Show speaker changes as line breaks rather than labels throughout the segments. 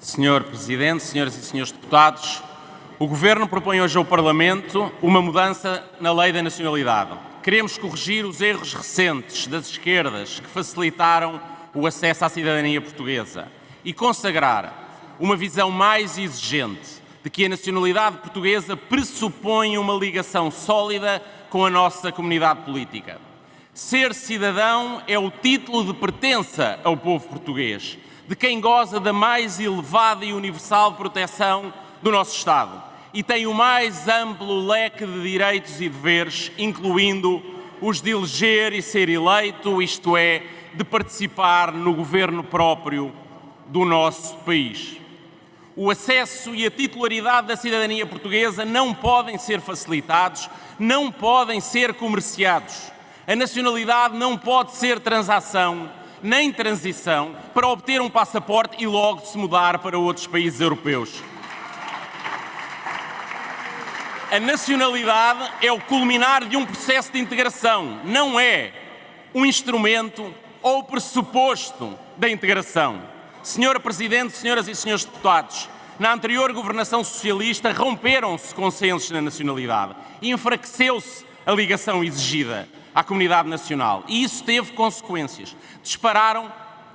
Senhor Presidente, senhoras e senhores deputados, o Governo propõe hoje ao Parlamento uma mudança na lei da nacionalidade. Queremos corrigir os erros recentes das esquerdas que facilitaram o acesso à cidadania portuguesa e consagrar uma visão mais exigente de que a nacionalidade portuguesa pressupõe uma ligação sólida com a nossa comunidade política. Ser cidadão é o título de pertença ao povo português, de quem goza da mais elevada e universal proteção do nosso Estado e tem o mais amplo leque de direitos e deveres, incluindo os de eleger e ser eleito, isto é, de participar no governo próprio do nosso país. O acesso e a titularidade da cidadania portuguesa não podem ser facilitados, não podem ser comerciados. A nacionalidade não pode ser transação nem transição para obter um passaporte e logo se mudar para outros países europeus. A nacionalidade é o culminar de um processo de integração, não é um instrumento ou pressuposto da integração. Senhora Presidente, senhoras e senhores deputados, na anterior governação socialista romperam-se consensos na nacionalidade e enfraqueceu-se a ligação exigida à comunidade nacional. E isso teve consequências. Disparou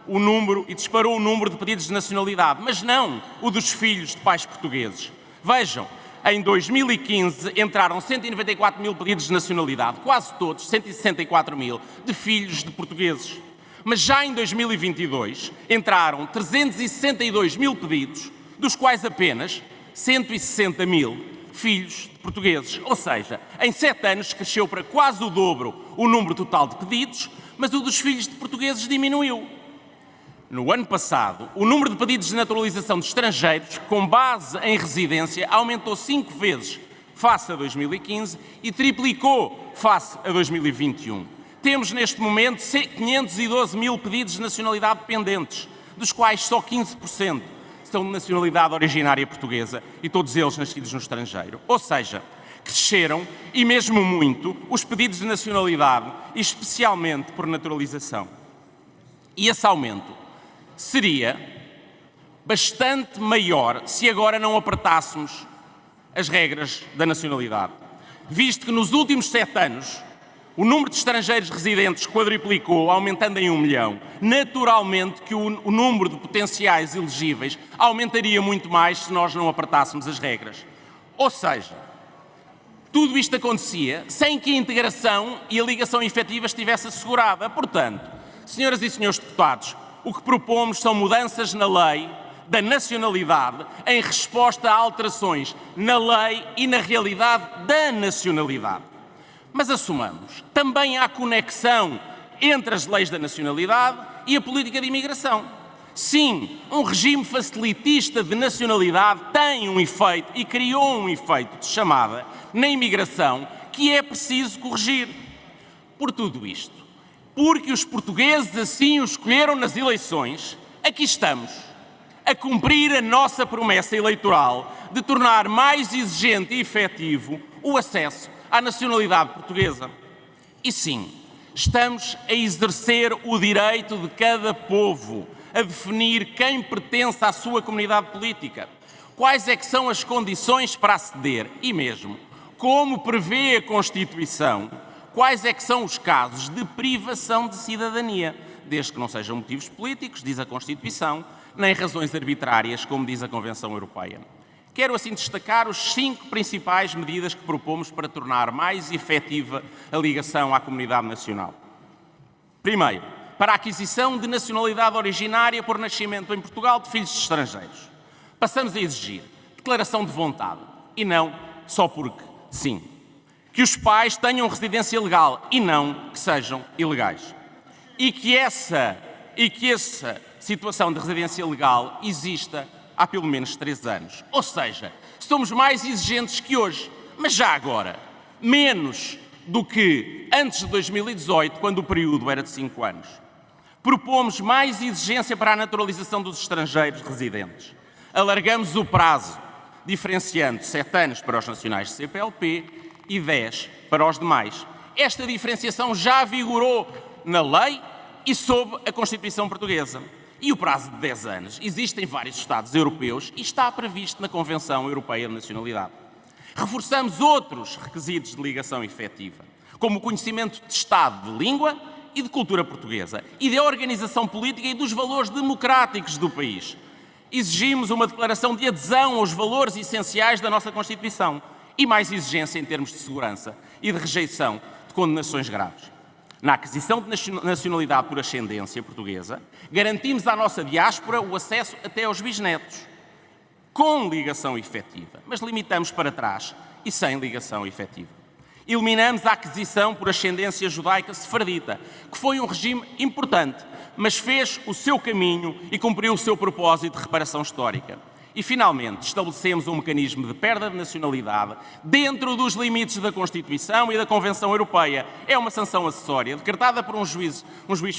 o número de pedidos de nacionalidade, mas não o dos filhos de pais portugueses. Vejam, em 2015 entraram 194 mil pedidos de nacionalidade, quase todos, 164 mil, de filhos de portugueses. Mas já em 2022 entraram 362 mil pedidos, dos quais apenas 160 mil filhos de portugueses. Ou seja, em 7 anos cresceu para quase o dobro o número total de pedidos, mas o dos filhos de portugueses diminuiu. No ano passado, o número de pedidos de naturalização de estrangeiros, com base em residência, aumentou 5 vezes face a 2015 e triplicou face a 2021. Temos neste momento 512 mil pedidos de nacionalidade pendentes, dos quais só 15% são de nacionalidade originária portuguesa e todos eles nascidos no estrangeiro. Ou seja, cresceram, e mesmo muito, os pedidos de nacionalidade, especialmente por naturalização. E esse aumento seria bastante maior se agora não apertássemos as regras da nacionalidade, visto que nos últimos 7 anos o número de estrangeiros residentes quadruplicou, aumentando em 1 milhão. Naturalmente que o número de potenciais elegíveis aumentaria muito mais se nós não apertássemos as regras. Ou seja, tudo isto acontecia sem que a integração e a ligação efetiva estivesse assegurada. Portanto, senhoras e senhores deputados, o que propomos são mudanças na lei da nacionalidade em resposta a alterações na lei e na realidade da nacionalidade. Mas assumamos, também há conexão entre as leis da nacionalidade e a política de imigração. Sim, um regime facilitista de nacionalidade tem um efeito e criou um efeito de chamada na imigração que é preciso corrigir. Por tudo isto, porque os portugueses assim o escolheram nas eleições, aqui estamos, a cumprir a nossa promessa eleitoral de tornar mais exigente e efetivo o acesso à nacionalidade portuguesa. E sim, estamos a exercer o direito de cada povo a definir quem pertence à sua comunidade política, quais é que são as condições para aceder e mesmo, como prevê a Constituição, quais é que são os casos de privação de cidadania, desde que não sejam motivos políticos, diz a Constituição, nem razões arbitrárias, como diz a Convenção Europeia. Quero assim destacar os 5 principais medidas que propomos para tornar mais efetiva a ligação à comunidade nacional. Primeiro, para a aquisição de nacionalidade originária por nascimento em Portugal de filhos de estrangeiros. Passamos a exigir declaração de vontade, e não só porque sim. Que os pais tenham residência legal e não que sejam ilegais. E que essa situação de residência legal exista há pelo menos 3 anos. Ou seja, somos mais exigentes que hoje, mas já agora, menos do que antes de 2018, quando o período era de 5 anos. Propomos mais exigência para a naturalização dos estrangeiros residentes. Alargamos o prazo, diferenciando 7 anos para os nacionais de CPLP e 10 para os demais. Esta diferenciação já vigorou na lei e sob a Constituição portuguesa. e o prazo de 10 anos existe em vários Estados europeus e está previsto na Convenção Europeia de Nacionalidade. Reforçamos outros requisitos de ligação efetiva, como o conhecimento de Estado de língua e de cultura portuguesa e da organização política e dos valores democráticos do país. Exigimos uma declaração de adesão aos valores essenciais da nossa Constituição e mais exigência em termos de segurança e de rejeição de condenações graves. Na aquisição de nacionalidade por ascendência portuguesa, garantimos à nossa diáspora o acesso até aos bisnetos, com ligação efetiva, mas limitamos para trás e sem ligação efetiva. Eliminamos a aquisição por ascendência judaica sefardita, que foi um regime importante, mas fez o seu caminho e cumpriu o seu propósito de reparação histórica. E, finalmente, estabelecemos um mecanismo de perda de nacionalidade dentro dos limites da Constituição e da Convenção Europeia. É uma sanção acessória, decretada por um juiz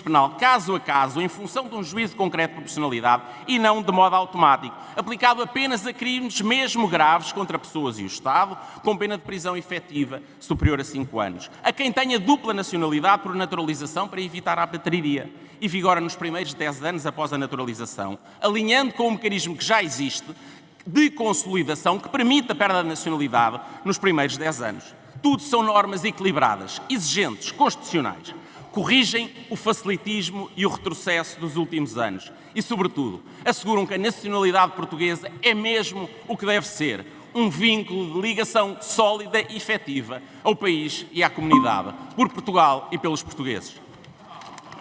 penal, caso a caso, em função de um juízo concreto de proporcionalidade e não de modo automático, aplicado apenas a crimes mesmo graves contra pessoas e o Estado, com pena de prisão efetiva superior a 5 anos. A quem tenha dupla nacionalidade por naturalização para evitar a apatridia. E vigora nos primeiros 10 anos após a naturalização, alinhando com o mecanismo que já existe de consolidação que permite a perda de nacionalidade nos primeiros 10 anos. Tudo são normas equilibradas, exigentes, constitucionais. Corrigem o facilitismo e o retrocesso dos últimos anos e, sobretudo, asseguram que a nacionalidade portuguesa é mesmo o que deve ser, um vínculo de ligação sólida e efetiva ao país e à comunidade, por Portugal e pelos portugueses.